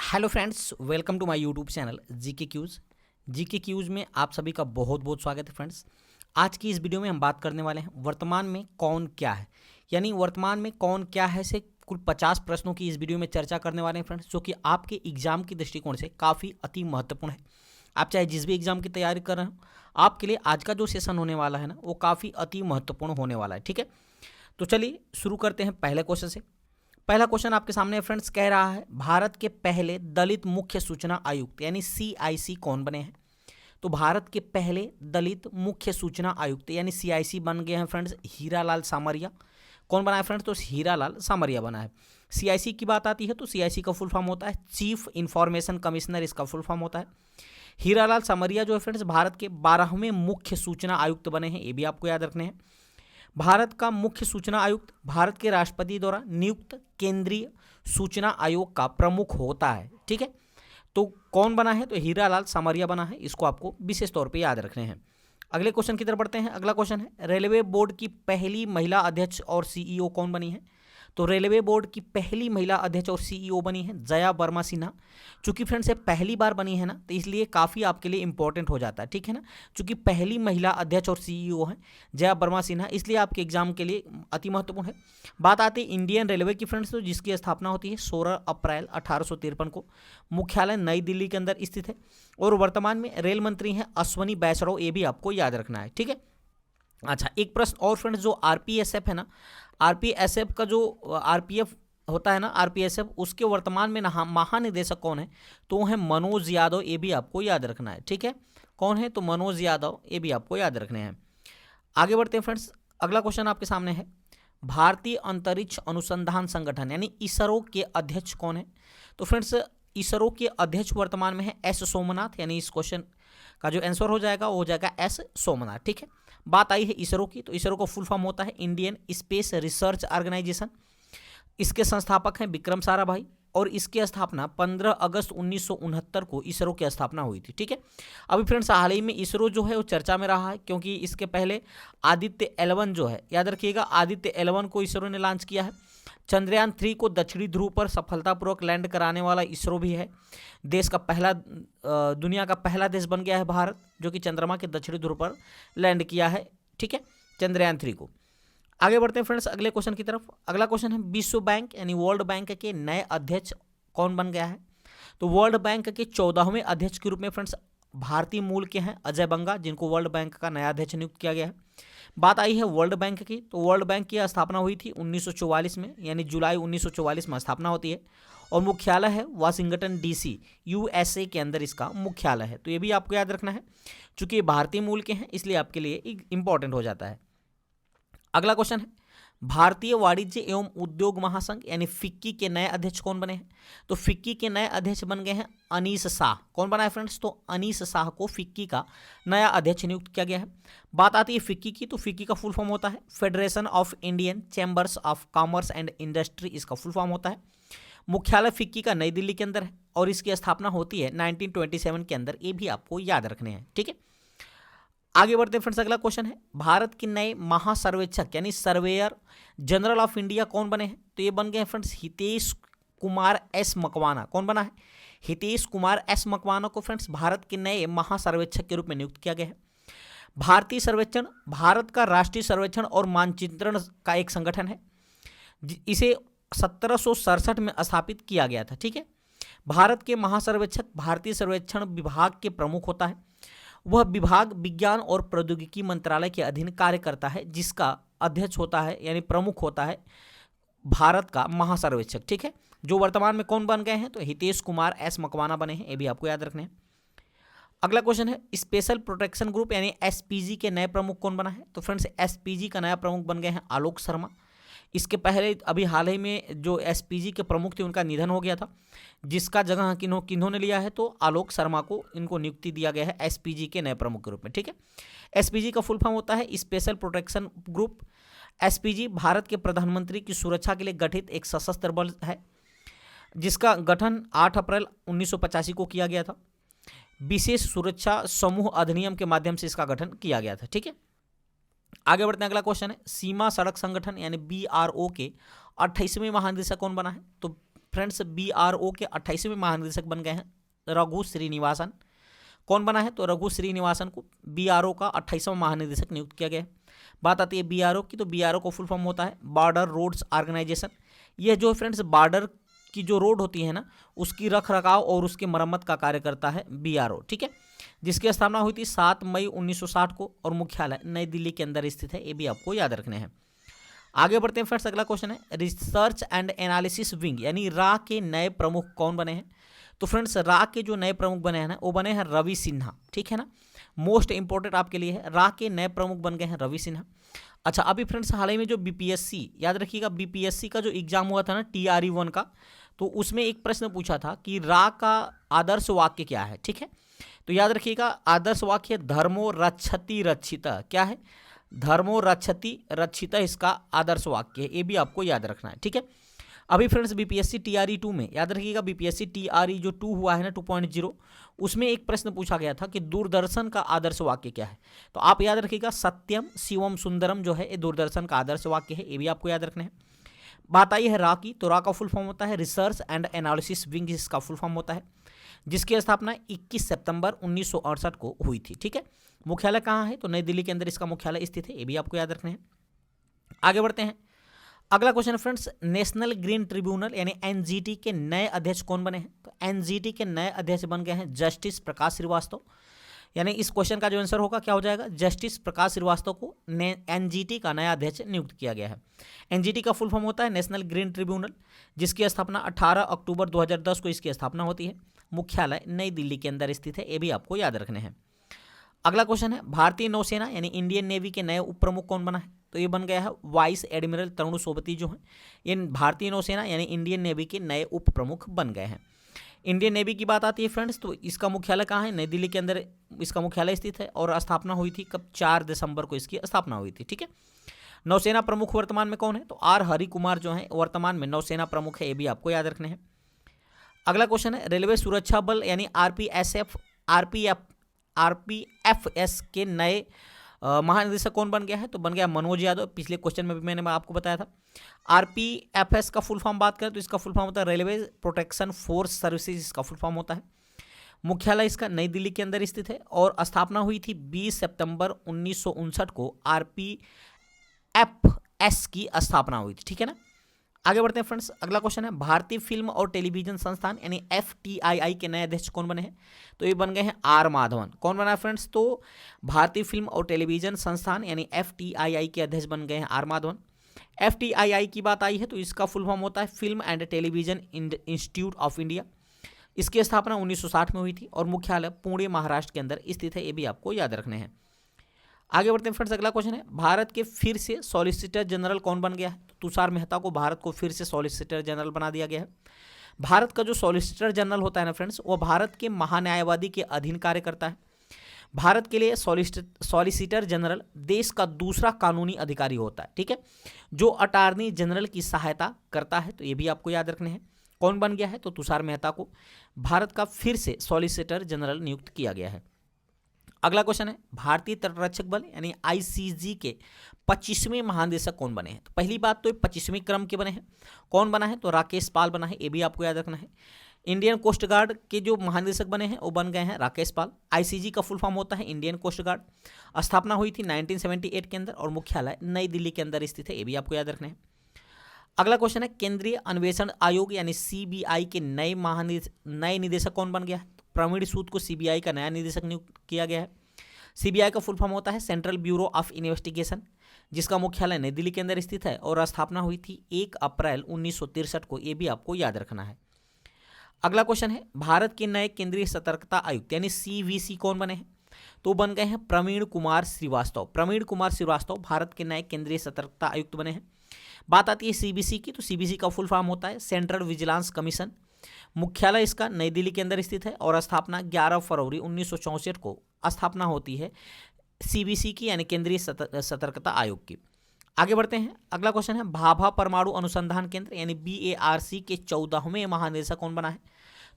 Hello friends, welcome to my YouTube channel GK quiz. GK quiz में आप सभी का बहुत बहुत स्वागत है फ्रेंड्स। आज की इस वीडियो में हम बात करने वाले हैं वर्तमान में कौन क्या है, यानी वर्तमान में कौन क्या है से कुल 50 प्रश्नों की इस वीडियो में चर्चा करने वाले हैं फ्रेंड्स, जो कि आपके एग्जाम के दृष्टिकोण से काफ़ी अति महत्वपूर्ण है। आप चाहे जिस भी एग्जाम की तैयारी कर रहे हो, आपके लिए आज का जो सेशन होने वाला है ना, वो काफ़ी अति महत्वपूर्ण होने वाला है। ठीक है, तो चलिए शुरू करते हैं पहले क्वेश्चन से। पहला क्वेश्चन आपके सामने फ्रेंड्स कह रहा है, भारत के पहले दलित मुख्य सूचना आयुक्त यानी सीआईसी कौन बने हैं। तो भारत के पहले दलित मुख्य सूचना आयुक्त यानी सीआईसी बन गए हैं फ्रेंड्स हीरालाल सामरिया। कौन बना है फ्रेंड्स? तो हीरालाल सामरिया बना है। सीआईसी की बात आती है तो सीआईसी का फुल फॉर्म होता है चीफ इंफॉर्मेशन कमिश्नर, इसका फुल फॉर्म होता है। हीरालाल सामरिया जो है फ्रेंड्स भारत के 12वें मुख्य सूचना आयुक्त बने हैं, ये भी आपको याद रखने हैं। भारत का मुख्य सूचना आयुक्त भारत के राष्ट्रपति द्वारा नियुक्त केंद्रीय सूचना आयोग का प्रमुख होता है। ठीक है, तो कौन बना है? तो हीरालाल सामरिया बना है, इसको आपको विशेष तौर पे याद रखने हैं। अगले क्वेश्चन की तरफ बढ़ते हैं। अगला क्वेश्चन है, रेलवे बोर्ड की पहली महिला अध्यक्ष और सीईओ कौन बनी है। तो रेलवे बोर्ड की पहली महिला अध्यक्ष और सीईओ बनी है जया वर्मा सिन्हा। चूंकि फ्रेंड्स ये पहली बार बनी है ना, तो इसलिए काफ़ी आपके लिए इंपॉर्टेंट हो जाता है। ठीक है ना, चूंकि पहली महिला अध्यक्ष और सीईओ है जया वर्मा सिन्हा, इसलिए आपके एग्जाम के लिए अति महत्वपूर्ण है। बात आती है इंडियन रेलवे की फ्रेंड्स, तो जिसकी स्थापना होती है 16 अप्रैल 1853 को। मुख्यालय नई दिल्ली के अंदर स्थित है और वर्तमान में रेल मंत्री हैं अश्वनी बैसराव, ये भी आपको याद रखना है। ठीक है, अच्छा एक प्रश्न और फ्रेंड्स, जो आरपीएसएफ है ना, आरपीएसएफ का जो आरपीएफ होता है ना, आरपीएसएफ, उसके वर्तमान में महानिदेशक कौन है? तो वो है मनोज यादव, ये भी आपको याद रखना है। ठीक है, कौन है? तो मनोज यादव, ये भी आपको याद रखने हैं। आगे बढ़ते हैं फ्रेंड्स। अगला क्वेश्चन आपके सामने है, भारतीय अंतरिक्ष अनुसंधान संगठन यानी इसरो के अध्यक्ष कौन है। तो फ्रेंड्स इसरो के अध्यक्ष वर्तमान में है एस सोमनाथ, यानी इस क्वेश्चन का जो आंसर हो जाएगा वो हो जाएगा एस सोमनाथ। ठीक है, बात आई है इसरो की, तो इसरो का फुल फॉर्म होता है इंडियन स्पेस रिसर्च ऑर्गेनाइजेशन। इसके संस्थापक हैं विक्रम साराभाई और इसकी स्थापना 15 अगस्त 1969 को इसरो की स्थापना हुई थी। ठीक है, अभी फ्रेंड्स हाल ही में इसरो जो है वो चर्चा में रहा है, क्योंकि इसके पहले आदित्य 11 जो है, याद रखिएगा आदित्य 11 को इसरो ने लॉन्च किया है। चंद्रयान 3 को दक्षिणी ध्रुव पर सफलतापूर्वक लैंड कराने वाला इसरो भी है। देश का पहला दुनिया का पहला देश बन गया है भारत, जो कि चंद्रमा के दक्षिणी ध्रुव पर लैंड किया है। ठीक है, चंद्रयान 3 को। आगे बढ़ते हैं फ्रेंड्स अगले क्वेश्चन की तरफ। अगला क्वेश्चन है, विश्व बैंक यानी वर्ल्ड बैंक के नए अध्यक्ष कौन बन गया है। तो वर्ल्ड बैंक के 14वें अध्यक्ष के रूप में फ्रेंड्स भारतीय मूल के हैं अजय बंगा, जिनको वर्ल्ड बैंक का नया अध्यक्ष नियुक्त किया गया है। बात आई है वर्ल्ड बैंक की, तो वर्ल्ड बैंक की स्थापना हुई थी 1944 में, यानी जुलाई 1944 में स्थापना होती है और मुख्यालय है वाशिंगटन डीसी यूएसए के अंदर इसका मुख्यालय है। तो ये भी आपको याद रखना है, चूंकि ये भारतीय मूल के हैं इसलिए आपके लिए इंपॉर्टेंट हो जाता है। अगला क्वेश्चन है, भारतीय वाणिज्य एवं उद्योग महासंघ यानी फिक्की के नए अध्यक्ष कौन बने हैं। तो फिक्की के नए अध्यक्ष बन गए हैं अनीस शाह। कौन बना है फ्रेंड्स? तो अनीस शाह को फिक्की का नया अध्यक्ष नियुक्त किया गया है। बात आती है फिक्की की, तो फिक्की का फुल फॉर्म होता है federation of Indian chambers of commerce and industry, इसका फुल फॉर्म होता है। मुख्यालय फिक्की का नई दिल्ली के अंदर है और इसकी स्थापना होती है 1927 के अंदर, ये भी आपको याद रखने हैं। ठीक है, आगे बढ़ते हैं फ्रेंड्स। अगला क्वेश्चन है, भारत के नए महासर्वेक्षक यानी सर्वेयर जनरल ऑफ इंडिया कौन बने हैं। तो ये बन गए हैं फ्रेंड्स हितेश कुमार एस मकवाना। कौन बना है? हितेश कुमार एस मकवाना को फ्रेंड्स भारत के नए महासर्वेक्षक के रूप में नियुक्त किया गया है। भारतीय सर्वेक्षण भारत का राष्ट्रीय सर्वेक्षण और मानचित्रण का एक संगठन है। इसे 1767 में स्थापित किया गया था। ठीक है, भारत के महासर्वेक्षक भारतीय सर्वेक्षण विभाग के प्रमुख होता है। वह विभाग विज्ञान और प्रौद्योगिकी मंत्रालय के अधीन कार्य करता है, जिसका अध्यक्ष होता है यानी प्रमुख होता है भारत का महासर्वेक्षक। ठीक है, जो वर्तमान में कौन बन गए हैं? तो हितेश कुमार एस मकवाना बने हैं, ये भी आपको याद रखने हैं। अगला क्वेश्चन है, स्पेशल प्रोटेक्शन ग्रुप यानी एसपीजी के नए प्रमुख कौन बना है। तो फ्रेंड्स एसपीजी का नया प्रमुख बन गए हैं आलोक शर्मा। इसके पहले अभी हाल ही में जो एसपीजी के प्रमुख थे उनका निधन हो गया था, जिसका जगह किन्होंने लिया है, तो आलोक शर्मा को इनको नियुक्ति दिया गया है एसपीजी के नए प्रमुख के रूप में। ठीक है, एसपीजी का फुल फॉर्म होता है special protection group. SPG Bharat के प्रधानमंत्री की सुरक्षा के लिए गठित एक सशस्त्र बल है, जिसका गठन 8 अप्रैल 1985 को किया गया था। विशेष सुरक्षा समूह अधिनियम के माध्यम से इसका गठन किया गया था। ठीक है, आगे बढ़ते हैं। अगला क्वेश्चन है, सीमा सड़क संगठन यानी बीआरओ के 28वें महानिदेशक कौन बना है। तो फ्रेंड्स BRO के 28वें महानिदेशक बन गए हैं रघु श्रीनिवासन। कौन बना है? तो रघु श्रीनिवासन को BRO का 28वां महानिदेशक नियुक्त किया गया है। बात आती है BRO की, तो BRO को फुल फॉर्म होता है बॉर्डर रोड्स ऑर्गेनाइजेशन। यह जो फ्रेंड्स बॉर्डर की जो रोड होती है ना, उसकी रख रखाव और उसकी मरम्मत का कार्य करता है BRO, ठीक है, जिसकी स्थापना हुई थी 7 मई 1960 को और मुख्यालय नई दिल्ली के अंदर स्थित है। ये भी आपको याद रखने हैं। आगे बढ़ते हैं फ्रेंड्स, अगला क्वेश्चन है रिसर्च एंड एनालिसिस विंग यानी रा के नए प्रमुख कौन बने हैं? तो फ्रेंड्स रा के जो नए प्रमुख बने हैं ना, वो बने हैं रवि सिन्हा, ठीक है ना, मोस्ट इंपॉर्टेंट आपके लिए है, रा के नए प्रमुख बन गए हैं रवि सिन्हा। अच्छा, अभी फ्रेंड्स हाल ही में जो BPSC, याद रखिएगा BPSC का जो एग्जाम हुआ था ना TRE1 का, तो उसमें एक प्रश्न पूछा था कि रा का आदर्श वाक्य क्या है, ठीक है, तो याद रखिएगा आदर्श वाक्य धर्मो रक्षति रक्षिता, क्या है? धर्मो रक्षति रक्षिता इसका आदर्श वाक्य है, ये भी आपको याद रखना है, ठीक है। अभी फ्रेंड्स BPSC TRE2 में याद रखिएगा BPSC TRE जो 2 हुआ है ना 2.0, उसमें एक प्रश्न पूछा गया था कि दूरदर्शन का आदर्श वाक्य क्या है? तो आप याद रखिएगा सत्यम शिवम सुंदरम जो है ये दूरदर्शन का आदर्श वाक्य है, ये भी आपको याद रखना है। बात आई है रा की, तो रा का फुल फॉर्म होता है रिसर्च एंड एनालिसिस विंग, इसका फुल फॉर्म होता है, जिसकी स्थापना 21 सितंबर 1968 को हुई थी, ठीक है। मुख्यालय कहाँ है? तो नई दिल्ली के अंदर इसका मुख्यालय स्थित है, ये भी आपको याद रखना है। आगे बढ़ते हैं, अगला क्वेश्चन है फ्रेंड्स नेशनल ग्रीन ट्रिब्यूनल यानी NGT के नए अध्यक्ष कौन बने हैं? तो NGT के नए अध्यक्ष बन गए हैं जस्टिस प्रकाश श्रीवास्तव, यानी इस क्वेश्चन का जो आंसर होगा क्या हो जाएगा? जस्टिस प्रकाश श्रीवास्तव को NGT का नया अध्यक्ष नियुक्त किया गया है। NGT का फुल फॉर्म होता है नेशनल ग्रीन ट्रिब्यूनल, जिसकी स्थापना 18 अक्टूबर 2010 को इसकी स्थापना होती है। मुख्यालय नई दिल्ली के अंदर स्थित है, ये भी आपको याद रखने हैं। अगला क्वेश्चन है भारतीय नौसेना यानी इंडियन नेवी के नए उप प्रमुख कौन बना है? तो ये बन गया है वाइस एडमिरल तरुण सोबती जो है, ये भारतीय नौसेना यानी इंडियन नेवी के नए उप प्रमुख बन गए हैं। इंडियन नेवी की बात आती है फ्रेंड्स, तो इसका मुख्यालय कहाँ है? नई दिल्ली के अंदर इसका मुख्यालय स्थित है और स्थापना हुई थी कब? 4 दिसंबर को इसकी स्थापना हुई थी, ठीक है। नौसेना प्रमुख वर्तमान में कौन है? तो R हरि कुमार जो है वर्तमान में नौसेना प्रमुख है, ये भी आपको याद रखने हैं। अगला क्वेश्चन है रेलवे सुरक्षा बल यानी RPFS के नए महानिदेशक कौन बन गया है? तो बन गया मनोज यादव। पिछले क्वेश्चन में भी मैंने आपको बताया था। RPFS का फुल फॉर्म बात करें तो इसका फुल फॉर्म होता है रेलवे प्रोटेक्शन फोर्स सर्विसेज, इसका फुल फॉर्म होता है। मुख्यालय इसका नई दिल्ली के अंदर स्थित है और स्थापना हुई थी 20 सितंबर 1959 को RPFS की स्थापना हुई थी, ठीक है ना। आगे बढ़ते हैं फ्रेंड्स, अगला क्वेश्चन है भारतीय फिल्म और टेलीविजन संस्थान यानी FTII के नए अध्यक्ष कौन बने हैं? तो ये बन गए हैं R माधवन। कौन बना है फ्रेंड्स? तो भारतीय फिल्म और टेलीविजन संस्थान यानी FTII के अध्यक्ष बन गए हैं R माधवन। FTII की बात आई है तो इसका फुल फॉर्म होता है film and television institute of India. इसकी स्थापना 1960 में हुई थी और मुख्यालय पुणे महाराष्ट्र के अंदर स्थित है, ये भी आपको याद रखने हैं। आगे बढ़ते हैं फ्रेंड्स, अगला क्वेश्चन है भारत के फिर से सॉलिसिटर जनरल कौन बन गया है? तो तुषार मेहता को भारत को फिर से सॉलिसिटर जनरल बना दिया गया है। भारत का जो सॉलिसिटर जनरल होता है ना फ्रेंड्स, वो भारत के महान्यायवादी के अधीन कार्य करता है। भारत के लिए सॉलिसिटर जनरल देश का दूसरा कानूनी अधिकारी होता है, ठीक है, जो अटॉर्नी जनरल की सहायता करता है, तो ये भी आपको याद रखने हैं। कौन बन गया है? तो तुषार मेहता को भारत का फिर से सॉलिसिटर जनरल नियुक्त किया गया है। अगला क्वेश्चन है भारतीय तटरक्षक बल यानी ICG के 25वें महानिदेशक कौन बने हैं? तो पहली बात तो 25वें क्रम के बने हैं। कौन बना है? तो राकेश पाल बना है, ये भी आपको याद रखना है। इंडियन कोस्ट गार्ड के जो महानिदेशक बने हैं वो बन गए हैं राकेश पाल। ICG का फुल फॉर्म होता है इंडियन कोस्ट गार्ड। स्थापना हुई थी 1978 के अंदर और मुख्यालय नई दिल्ली के अंदर स्थित है, ये भी आपको याद रखना है। अगला क्वेश्चन है केंद्रीय अन्वेषण आयोग यानी CBI के नए निदेशक कौन बन गया है? प्रवीण सूद को CBI का नया निदेशक नियुक्त किया गया है। CBI का फुल फॉर्म होता है सेंट्रल ब्यूरो ऑफ इन्वेस्टिगेशन, जिसका मुख्यालय नई दिल्ली के अंदर स्थित है और स्थापना हुई थी 1 अप्रैल 1963 को, ये भी आपको याद रखना है। अगला क्वेश्चन है भारत के नए केंद्रीय सतर्कता आयुक्त यानी CVC कौन बने हैं? तो बन गए हैं प्रवीण कुमार श्रीवास्तव। प्रवीण कुमार श्रीवास्तव भारत के नए केंद्रीय सतर्कता आयुक्त बने हैं। बात आती है CBC की, तो CBC का फुल फॉर्म होता है सेंट्रल विजिलेंस कमीशन। मुख्यालय इसका नई दिल्ली के अंदर स्थित है और स्थापना 11 फरवरी 1964 को स्थापना होती है CBC की यानी केंद्रीय सतर्कता आयोग की। आगे बढ़ते हैं, अगला क्वेश्चन है भाभा परमाणु अनुसंधान केंद्र यानी BARC के 14वें महानिदेशक कौन बना है?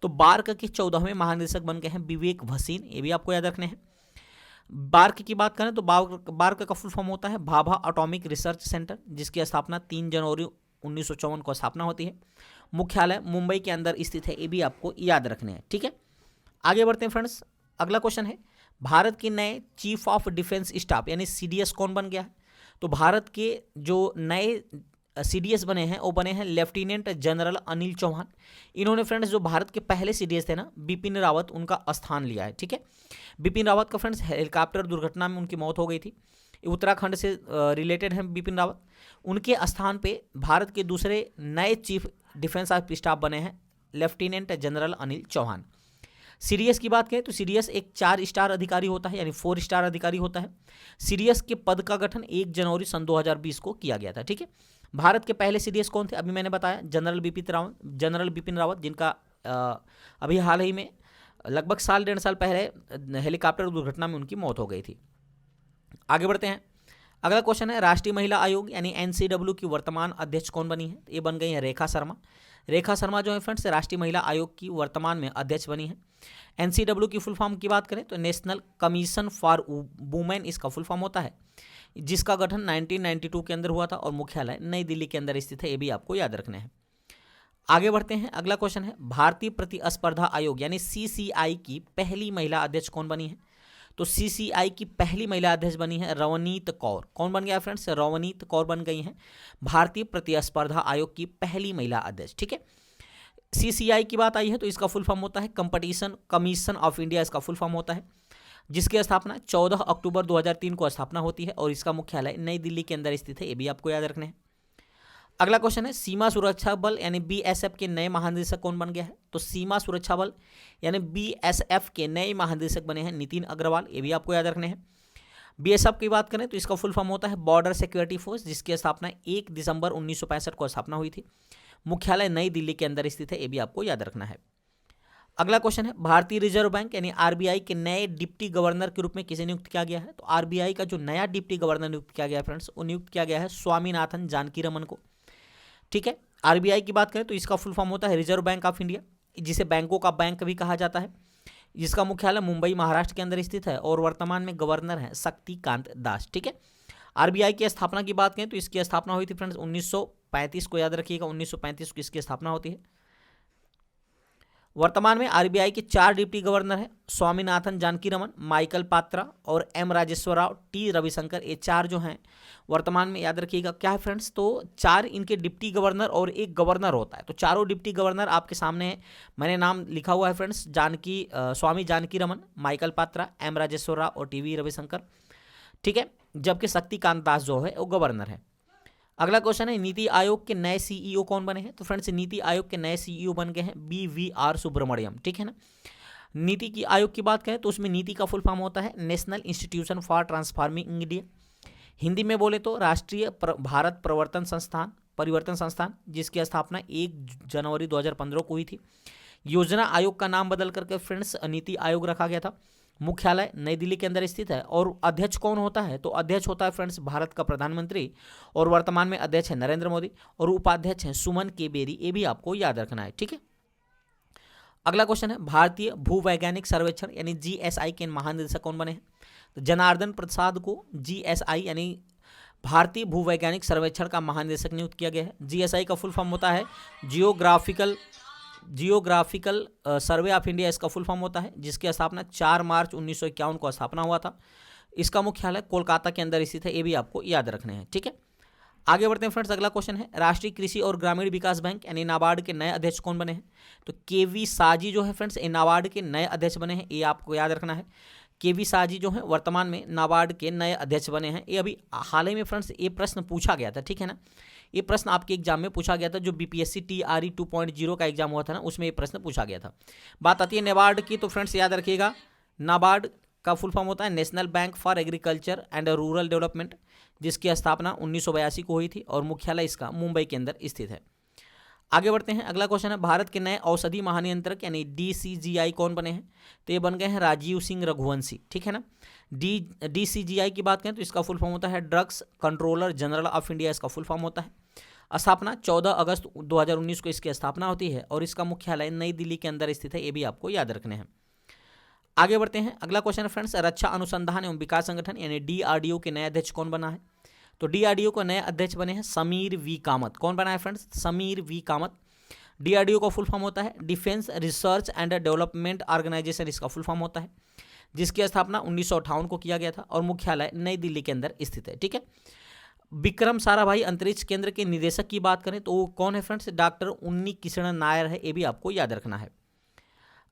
तो बार्क के 14वें महानिदेशक बन गए हैं विवेक भसीन, ये भी आपको याद रखने हैं। बार्क की बात करें तो बार्क का फुल फॉर्म होता है भाभा एटॉमिक रिसर्च सेंटर, जिसकी स्थापना 3 जनवरी 1954 को स्थापना होती है। मुख्यालय मुंबई के अंदर स्थित है, ये भी आपको याद रखने हैं। ठीक है, आगे बढ़ते हैं फ्रेंड्स। अगला क्वेश्चन है, भारत के नए चीफ ऑफ डिफेंस स्टाफ यानी सीडीएस कौन बन गया है? तो भारत के जो नए सीडीएस बने हैं वो बने हैं लेफ्टिनेंट जनरल अनिल चौहान। इन्होंने फ्रेंड्स जो भारत के पहले सीडीएस थे ना बिपिन रावत, उनका स्थान लिया है। ठीक है, बिपिन रावत का फ्रेंड्स हेलीकॉप्टर दुर्घटना में उनकी मौत हो गई थी, उत्तराखंड से रिलेटेड हैं बिपिन रावत। उनके स्थान पे भारत के दूसरे नए चीफ डिफेंस ऑफ स्टाफ बने हैं lieutenant general Anil Chauhan. CDS की बात करें तो सीडीएस एक 4 स्टार अधिकारी होता है, यानी 4 स्टार अधिकारी होता है। सीडीएस के पद का गठन 1 जनवरी सन 2020 को किया गया था। ठीक है, भारत के पहले सीडीएस कौन थे? अभी मैंने बताया जनरल बिपिन रावत, जिनका अभी हाल ही में लगभग साल 1.5 साल पहले हेलीकॉप्टर दुर्घटना में उनकी मौत हो गई थी। आगे बढ़ते हैं। अगला क्वेश्चन है, राष्ट्रीय महिला आयोग यानी एनसीडब्ल्यू की वर्तमान अध्यक्ष कौन बनी है? ये बन गई है रेखा शर्मा। रेखा शर्मा जो है फ्रेंड्स राष्ट्रीय महिला आयोग की वर्तमान में अध्यक्ष बनी है। एनसीडब्ल्यू की फुल फॉर्म की बात करें तो नेशनल कमीशन फॉर वुमेन इसका फुल फॉर्म होता है, जिसका गठन 1992 के अंदर हुआ था और मुख्यालय नई दिल्ली के अंदर स्थित है। ये भी आपको याद रखना है। आगे बढ़ते हैं। अगला क्वेश्चन है, भारतीय प्रतिस्पर्धा आयोग यानी सीसीआई की पहली महिला अध्यक्ष कौन बनी है? तो सीसीआई की पहली महिला अध्यक्ष बनी है रवनीत कौर। कौन बन गया फ्रेंड्स? रवनीत कौर बन गई हैं भारतीय प्रतिस्पर्धा आयोग की पहली महिला अध्यक्ष। ठीक है, सीसीआई की बात आई है तो इसका फुल फॉर्म होता है कंपटीशन कमीशन ऑफ इंडिया, इसका फुल फॉर्म होता है, जिसकी स्थापना 14 अक्टूबर 2003 को स्थापना होती है और इसका मुख्यालय नई दिल्ली के अंदर स्थित है। ये भी आपको याद रखना है। अगला क्वेश्चन है, सीमा सुरक्षा बल यानी बीएसएफ के नए महानिदेशक कौन बन गया है? तो सीमा सुरक्षा बल यानी बीएसएफ के नए महानिदेशक बने हैं नितिन अग्रवाल। ये भी आपको याद रखने हैं। बीएसएफ की बात करें तो इसका फुल फॉर्म होता है बॉर्डर सिक्योरिटी फोर्स, जिसकी स्थापना 1 दिसंबर 1965 को स्थापना हुई थी। मुख्यालय नई दिल्ली के अंदर स्थित है। ये भी आपको याद रखना है। अगला क्वेश्चन है, भारतीय रिजर्व बैंक यानी आरबीआई के नए डिप्टी गवर्नर के रूप में किसे नियुक्त किया गया है? तो आरबीआई का जो नया डिप्टी गवर्नर नियुक्त किया गया है फ्रेंड्स, वो नियुक्त किया गया है स्वामीनाथन जानकीरमन को। ठीक है, आरबीआई की बात करें तो इसका फुल फॉर्म होता है रिजर्व बैंक ऑफ इंडिया, जिसे बैंकों का बैंक भी कहा जाता है, जिसका मुख्यालय मुंबई महाराष्ट्र के अंदर स्थित है और वर्तमान में गवर्नर है शक्तिकांत दास। ठीक है, आरबीआई की स्थापना की बात करें तो इसकी स्थापना हुई थी फ्रेंड्स 1935 को, याद रखिएगा 1935 को इसकी स्थापना होती है। वर्तमान में आरबीआई के 4 डिप्टी गवर्नर हैं, स्वामीनाथन जानकीरमन, माइकल पात्रा और एम राजेश्वर राव, टी रविशंकर। ये 4 जो हैं वर्तमान में, याद रखिएगा क्या है फ्रेंड्स, तो 4 इनके डिप्टी गवर्नर और एक गवर्नर होता है। तो चारों डिप्टी गवर्नर आपके सामने है, मैंने नाम लिखा हुआ है फ्रेंड्स, स्वामी जानकीरमन, माइकल पात्रा, एम राजेश्वर राव और टी रविशंकर। ठीक है, जबकि शक्तिकांत दास जो है वो गवर्नर है। अगला क्वेश्चन है, नीति आयोग के नए सीईओ कौन बने हैं? तो फ्रेंड्स नीति आयोग के नए सीईओ बन गए हैं BVR सुब्रमण्यम। ठीक है ना। नीति की आयोग की बात करें तो उसमें नीति का फुल फॉर्म होता है national institution for transforming India. Hindi में बोले तो राष्ट्रीय भारत परिवर्तन संस्थान, जिसकी स्थापना 1 जनवरी 2015 को हुई थी। योजना आयोग का नाम बदल करके फ्रेंड्स नीति आयोग रखा गया था। मुख्यालय नई दिल्ली के अंदर स्थित है और अध्यक्ष कौन होता है? तो अध्यक्ष होता है फ्रेंड्स भारत का प्रधानमंत्री और वर्तमान में अध्यक्ष है नरेंद्र मोदी और उपाध्यक्ष हैं सुमन के बेरी। ये भी आपको याद रखना है। ठीक है, अगला क्वेश्चन है, भारतीय भूवैज्ञानिक सर्वेक्षण यानी जीएसआई के महानिदेशक कौन बने हैं? तो जनार्दन प्रसाद को जीएसआई यानी भारतीय भूवैज्ञानिक सर्वेक्षण का महानिदेशक नियुक्त किया गया है। जीएसआई का फुल फॉर्म होता है जियोग्राफिकल सर्वे ऑफ इंडिया, इसका फुल फॉर्म होता है, जिसकी स्थापना 4 मार्च 1951 को स्थापना हुआ था। इसका मुख्यालय कोलकाता के अंदर स्थित है। ये भी आपको याद रखने हैं। ठीक है, आगे बढ़ते हैं फ्रेंड्स। अगला क्वेश्चन है, राष्ट्रीय कृषि और ग्रामीण विकास बैंक यानी नाबार्ड के नए अध्यक्ष कौन बने हैं? तो केवी साजी जो है फ्रेंड्स ये नाबार्ड के नए अध्यक्ष बने हैं। ये आपको याद रखना है। केवी साजी जो है वर्तमान में नाबार्ड के नए अध्यक्ष बने हैं। ये अभी हाल ही में फ्रेंड्स ये प्रश्न पूछा गया था। ठीक है ना, ये प्रश्न आपके एग्जाम में पूछा गया था, जो बीपीएससी TRE 2.0 का एग्जाम हुआ था ना, उसमें ये प्रश्न पूछा गया था। बात आती है नाबार्ड की, तो फ्रेंड्स याद रखिएगा नाबार्ड का फुल फॉर्म होता है national bank for agriculture and rural development, जिसकी स्थापना 1982 को हुई थी और मुख्यालय इसका मुंबई के अंदर स्थित है। आगे बढ़ते हैं। अगला क्वेश्चन है, भारत के नए औषधि महानियंत्रक यानी DCGI कौन बने हैं? तो ये बन गए हैं राजीव सिंह रघुवंशी। ठीक है ना। DCGI की बात करें तो इसका फुल फॉर्म होता है drugs controller general of India, इसका फुल फॉर्म होता है। स्थापना 14 अगस्त 2019 को इसकी स्थापना होती है और इसका मुख्यालय नई दिल्ली के अंदर स्थित है। ये भी आपको याद रखने हैं। आगे बढ़ते हैं। अगला क्वेश्चन है फ्रेंड्स, रक्षा अनुसंधान एवं विकास संगठन यानी DRDO के नए अध्यक्ष कौन बना है? तो DRDO को नए अध्यक्ष बने हैं समीर V कामत। कौन बना है friends? Sameer V Kamath. DRDO का फुल फॉर्म होता है defence research and development organisation, इसका फुल फॉर्म होता है, जिसकी स्थापना 1958 को किया गया था और मुख्यालय नई दिल्ली के अंदर स्थित है। ठीक है। विक्रम साराभाई अंतरिक्ष केंद्र के निदेशक की बात करें तो वो कौन है फ्रेंड्स, डॉक्टर उन्नी किशरण नायर है, ये भी आपको याद रखना है।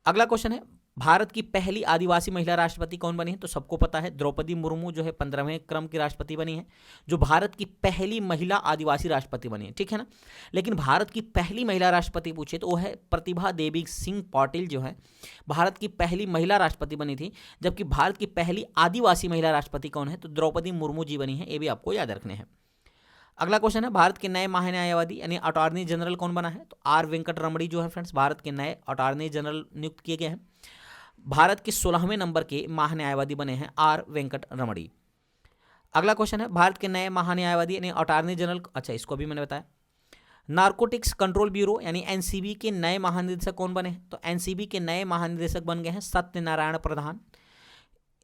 अगला क्वेश्चन है भारत की पहली आदिवासी महिला राष्ट्रपति कौन बनी है, तो सबको पता है द्रौपदी मुर्मू जो है 15वें क्रम की राष्ट्रपति बनी है, जो भारत की पहली महिला आदिवासी राष्ट्रपति बनी है। ठीक है ना। लेकिन भारत की पहली महिला राष्ट्रपति पूछे तो वो है प्रतिभा देवी सिंह पाटिल, जो है भारत की पहली महिला राष्ट्रपति बनी थी। जबकि भारत की पहली आदिवासी महिला राष्ट्रपति कौन है, तो द्रौपदी मुर्मू जी बनी है, ये भी आपको याद रखने हैं। अगला क्वेश्चन है भारत के नए महान्यायवादी यानी अटॉर्नी जनरल कौन बना है, तो आर वेंकट रमणी जो है फ्रेंड्स भारत के नए अटॉर्नी जनरल नियुक्त किए गए हैं। भारत के 16वें नंबर के महान्यायवादी बने हैं आर वेंकट रमणी। अगला क्वेश्चन है भारत के नए महान्यायवादी यानी अटॉर्नी जनरल, अच्छा इसको भी मैंने बताया। नारकोटिक्स कंट्रोल ब्यूरो यानी एनसीबी के नए महानिदेशक कौन बने हैं, तो एनसीबी के नए महानिदेशक बन गए हैं सत्यनारायण प्रधान।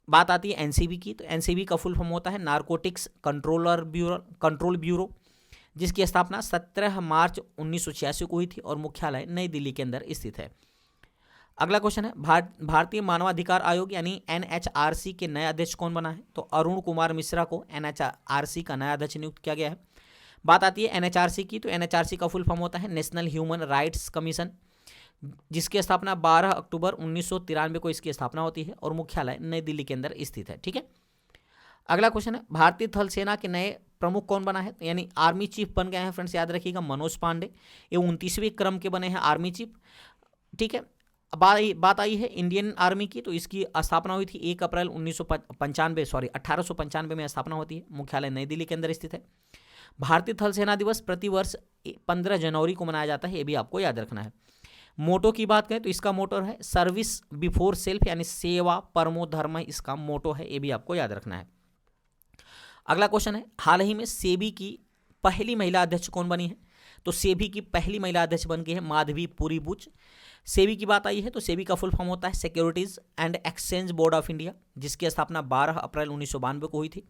बात आती है एनसीबी की, तो एनसीबी का फुल फॉर्म होता है नारकोटिक्स कंट्रोल ब्यूरो, जिसकी स्थापना 17 मार्च 1986 को हुई थी और मुख्यालय नई दिल्ली के अंदर स्थित है। अगला क्वेश्चन है भारतीय मानवाधिकार आयोग यानी एनएचआरसी के नए अध्यक्ष कौन बना है, तो अरुण कुमार मिश्रा को एनएचआरसी का नया अध्यक्ष नियुक्त किया गया है। बात आती है एनएचआरसी की, तो एनएचआरसी का फुल फॉर्म होता है नेशनल ह्यूमन राइट्स कमीशन, जिसकी स्थापना 12 अक्टूबर 1993 को इसकी स्थापना होती है और मुख्यालय नई दिल्ली के अंदर स्थित है। ठीक है। अगला क्वेश्चन है भारतीय थल सेना के नए प्रमुख कौन बना है, यानी आर्मी चीफ बन गए हैं फ्रेंड्स, याद रखिएगा मनोज पांडे, ये 29वें क्रम के बने हैं आर्मी चीफ। ठीक है। बात आई है इंडियन आर्मी की, तो इसकी स्थापना हुई थी 1 अप्रैल 1895 में स्थापना होती है, मुख्यालय नई दिल्ली के अंदर स्थित है। भारतीय थल सेना दिवस प्रतिवर्ष 15 जनवरी को मनाया जाता है, ये भी आपको याद रखना है। मोटो की बात करें तो इसका मोटो है सर्विस बिफोर सेल्फ यानी सेवा परमो धर्म, इसका मोटो है, ये भी आपको याद रखना है। अगला क्वेश्चन है हाल ही में सेबी की पहली महिला अध्यक्ष कौन बनी है, तो सेबी की पहली महिला अध्यक्ष बन गई है माधवी पुरी बुच। सेबी की बात आई है तो सेबी का फुल फॉर्म होता है securities and exchange board of India, जिसकी स्थापना 12 अप्रैल 1992 को हुई थी,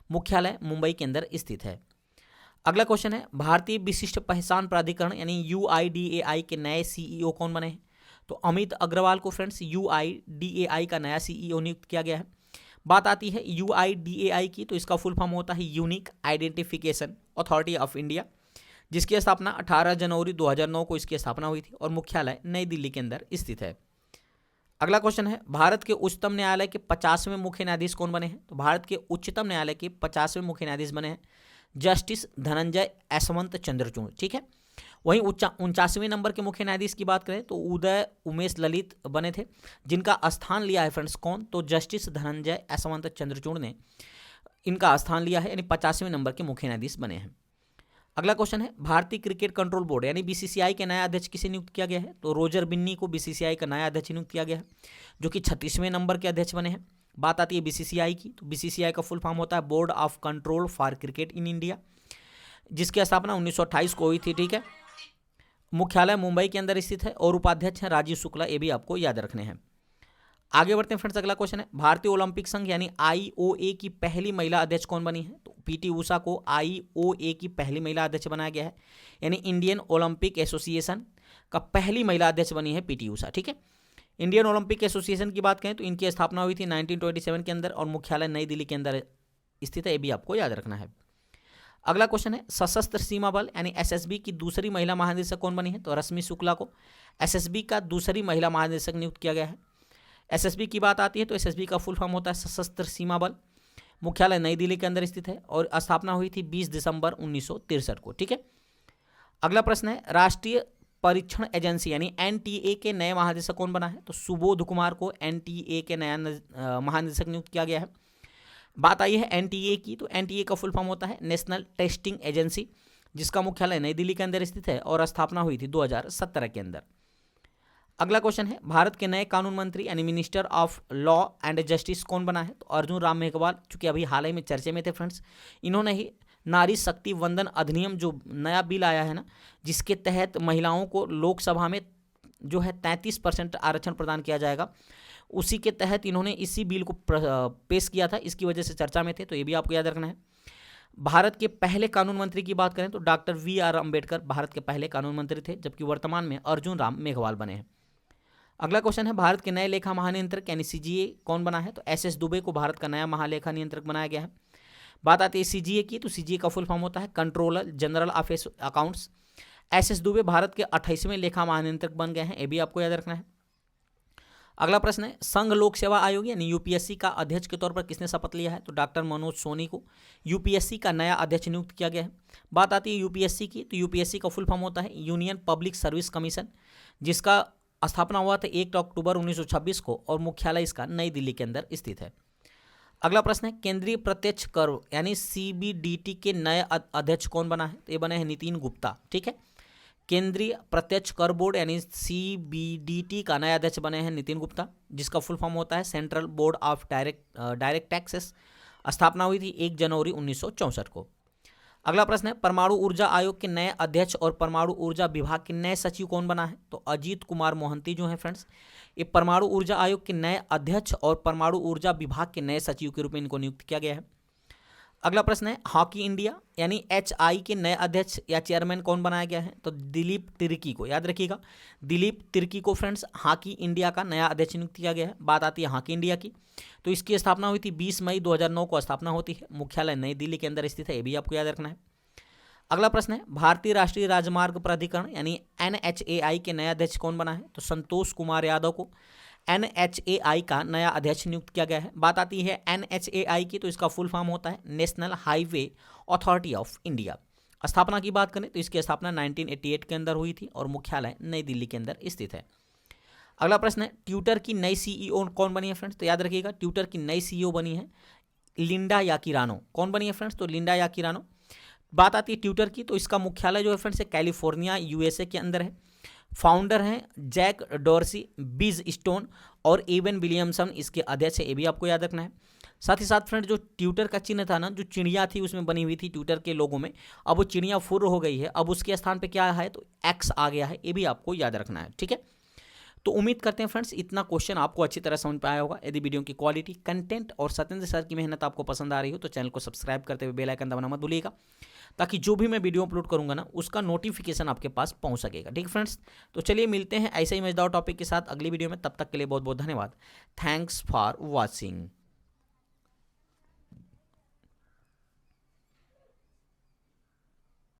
मुख्यालय मुंबई के अंदर स्थित है। अगला क्वेश्चन है भारतीय विशिष्ट पहचान प्राधिकरण यानी यूआईडीएआई के नए सीईओ कौन बने हैं, तो अमित अग्रवाल को फ्रेंड्स यूआईडीएआई का नया सीईओ नियुक्त किया गया है। बात आती है यूआईडीएआई की, तो इसका फुल फॉर्म होता है unique identification authority of India, जिसकी स्थापना 18 जनवरी 2009 को इसकी स्थापना हुई थी और मुख्यालय नई दिल्ली के अंदर स्थित है। अगला क्वेश्चन है भारत के उच्चतम न्यायालय के 50वें मुख्य न्यायाधीश कौन बने हैं, तो भारत के उच्चतम न्यायालय के 50वें मुख्य न्यायाधीश बने हैं जस्टिस धनंजय यशवंत चंद्रचूड़। ठीक है। वहीं 49वें नंबर के मुख्य न्यायाधीश की बात करें तो उदय उमेश ललित बने थे, जिनका स्थान लिया है फ्रेंड्स कौन, तो जस्टिस धनंजय यशवंत चंद्रचूड़ ने इनका स्थान लिया है, यानी 50वें नंबर के मुख्य न्यायाधीश बने हैं। अगला क्वेश्चन है भारतीय क्रिकेट कंट्रोल बोर्ड यानी बीसीसीआई के नया अध्यक्ष किसे नियुक्त किया गया है, तो रोजर बिन्नी को बीसीसीआई का नया अध्यक्ष नियुक्त किया गया है, जो कि 36वें नंबर के अध्यक्ष बने हैं। बात आती है बीसीसीआई की, तो बीसीसीआई का फुल फॉर्म होता है board of control for cricket in India, जिसकी स्थापना 1928 को हुई थी। ठीक है। मुख्यालय मुंबई के अंदर स्थित है और उपाध्यक्ष हैं राजीव शुक्ला, ये भी आपको याद रखने हैं। आगे बढ़ते हैं फ्रेंड्स। अगला क्वेश्चन है भारतीय ओलंपिक संघ यानी आईओए की पहली महिला अध्यक्ष कौन बनी है, तो पीटी उषा को आईओए की पहली महिला अध्यक्ष बनाया गया है, यानी इंडियन ओलंपिक एसोसिएशन का पहली महिला अध्यक्ष बनी है पीटी उषा। ठीक है। इंडियन ओलंपिक एसोसिएशन की बात करें तो इनकी स्थापना हुई थी 1927 के अंदर और मुख्यालय नई दिल्ली के अंदर स्थित है, ये भी आपको याद रखना है। अगला क्वेश्चन है सशस्त्र सीमा बल यानी एसएसबी की दूसरी महिला महानिदेशक कौन बनी है, तो रश्मि शुक्ला को एसएसबी का दूसरी महिला महानिदेशक नियुक्त किया गया है। एसएसबी की बात आती है तो एसएसबी का फुल फॉर्म होता है सशस्त्र सीमा बल, मुख्यालय नई दिल्ली के अंदर स्थित है और स्थापना हुई थी 20 दिसंबर 1963 को। ठीक है। अगला प्रश्न है राष्ट्रीय परीक्षण एजेंसी यानी एनटीए के नए महानिदेशक कौन बना है, तो सुबोध कुमार को एनटीए के नया महानिदेशक नियुक्त किया गया है। बात आई है एनटीए की, तो एनटीए का फुल फॉर्म होता है नेशनल टेस्टिंग एजेंसी, जिसका मुख्यालय नई दिल्ली के अंदर स्थित है और स्थापना हुई थी 2017 के अंदर। अगला क्वेश्चन है भारत के नए कानून मंत्री यानी minister of law and justice कौन बना है, तो अर्जुन राम मेघवाल, चूंकि अभी हाल ही में चर्चे में थे फ्रेंड्स, इन्होंने ही नारी शक्ति वंदन अधिनियम जो नया बिल आया है ना, जिसके तहत महिलाओं को लोकसभा में जो है 33% आरक्षण प्रदान किया जाएगा, उसी के तहत इन्होंने इसी बिल को पेश किया था, इसकी वजह से चर्चा में थे, तो ये भी आपको याद रखना है। भारत के पहले कानून मंत्री की बात करें तो डॉक्टर VR अंबेडकर भारत के पहले कानून मंत्री थे, जबकि वर्तमान में अर्जुन राम मेघवाल बने हैं। अगला क्वेश्चन है, भारत के नए लेखा महानियंत्रक यानी CGA कौन बना है? तो SS दुबे को भारत का नया महालेखा नियंत्रक बनाया गया है। बात आती है CGA की, तो CGA का फुल फॉर्म होता है controller general of accounts. SS Dubey Bharat के 28वें लेखा महानियंत्रक बन गए हैं, ये भी आपको याद रखना है। अगला प्रश्न है, संघ लोक सेवा आयोग यानी UPSC का अध्यक्ष के तौर पर किसने शपथ लिया है? तो डॉक्टर मनोज सोनी को UPSC का नया अध्यक्ष नियुक्त किया गया है। बात आती है UPSC की, तो UPSC का फुल फॉर्म होता है यूनियन पब्लिक सर्विस कमीशन, जिसका स्थापना हुआ था 1 अक्टूबर 1926 को और मुख्यालय इसका नई दिल्ली के अंदर स्थित है। अगला प्रश्न है, केंद्रीय प्रत्यक्ष कर यानी CBDT के नए अध्यक्ष कौन बना है? तो ये बने हैं नितिन गुप्ता। ठीक है, केंद्रीय प्रत्यक्ष कर बोर्ड यानी CBDT का नया अध्यक्ष बने हैं नितिन गुप्ता, जिसका फुल फॉर्म होता है central board of direct taxes. स्थापना हुई थी 1 जनवरी 1964 को। अगला प्रश्न है, परमाणु ऊर्जा आयोग के नए अध्यक्ष और परमाणु ऊर्जा विभाग के नए सचिव कौन बना है? तो अजीत कुमार मोहंती जो है फ्रेंड्स, ये परमाणु ऊर्जा आयोग के नए अध्यक्ष और परमाणु ऊर्जा विभाग के नए सचिव के रूप में इनको नियुक्त किया गया है। अगला प्रश्न है, हॉकी इंडिया यानी HI के नए अध्यक्ष या चेयरमैन कौन बनाया गया है? तो दिलीप तिर्की को, याद रखिएगा दिलीप तिर्की को फ्रेंड्स हॉकी इंडिया का नया अध्यक्ष नियुक्त किया गया है। बात आती है हॉकी इंडिया की, तो इसकी स्थापना हुई थी 20 मई 2009 को स्थापना होती है, मुख्यालय नई दिल्ली के अंदर स्थित है, ये भी आपको याद रखना है। अगला प्रश्न है, भारतीय राष्ट्रीय राजमार्ग प्राधिकरण यानी NHAI के नया अध्यक्ष कौन बना है? तो संतोष कुमार यादव को NHAI का नया अध्यक्ष नियुक्त किया गया है। बात आती है NHAI की, तो इसका फुल फॉर्म होता है national highway authority of India. स्थापना की बात करें तो इसकी स्थापना 1988 के अंदर हुई थी और मुख्यालय नई दिल्ली के अंदर स्थित है। अगला प्रश्न है, ट्विटर की नई CEO कौन बनी है फ्रेंड्स? तो याद रखिएगा ट्विटर की नई CEO बनी है लिंडा याकिरानो। कौन बनी है फ्रेंड्स? तो लिंडा याकिरानो। बात आती है ट्विटर की, तो इसका मुख्यालय जो है फ्रेंड्स कैलिफोर्निया USA के अंदर है। फाउंडर हैं जैक डॉर्सी, बिज स्टोन और एवन विलियमसन इसके अध्यक्ष है, ये भी आपको याद रखना है। साथ ही साथ फ्रेंड जो ट्विटर का चिन्ह था ना, जो चिड़िया थी उसमें बनी हुई थी ट्विटर के लोगों में, अब वो चिड़िया फुर हो गई है, अब उसके स्थान पे क्या है? तो X आ गया है, ये भी आपको याद रखना है। ठीक है, तो उम्मीद करते हैं फ्रेंड्स इतना क्वेश्चन आपको अच्छी तरह समझ पाया होगा। यदि वीडियो की क्वालिटी, कंटेंट और सत्येंद्र सर की मेहनत आपको पसंद आ रही हो तो चैनल को सब्सक्राइब करते हुए बेल आइकन दबाना मत भूलिएगा, ताकि जो भी मैं वीडियो अपलोड करूंगा ना उसका नोटिफिकेशन आपके पास पहुंच सकेगा। ठीक फ्रेंड्स, तो चलिए मिलते हैं ऐसे ही मजेदार टॉपिक के साथ अगली वीडियो में। तब तक के लिए बहुत बहुत धन्यवाद। Thanks for watching.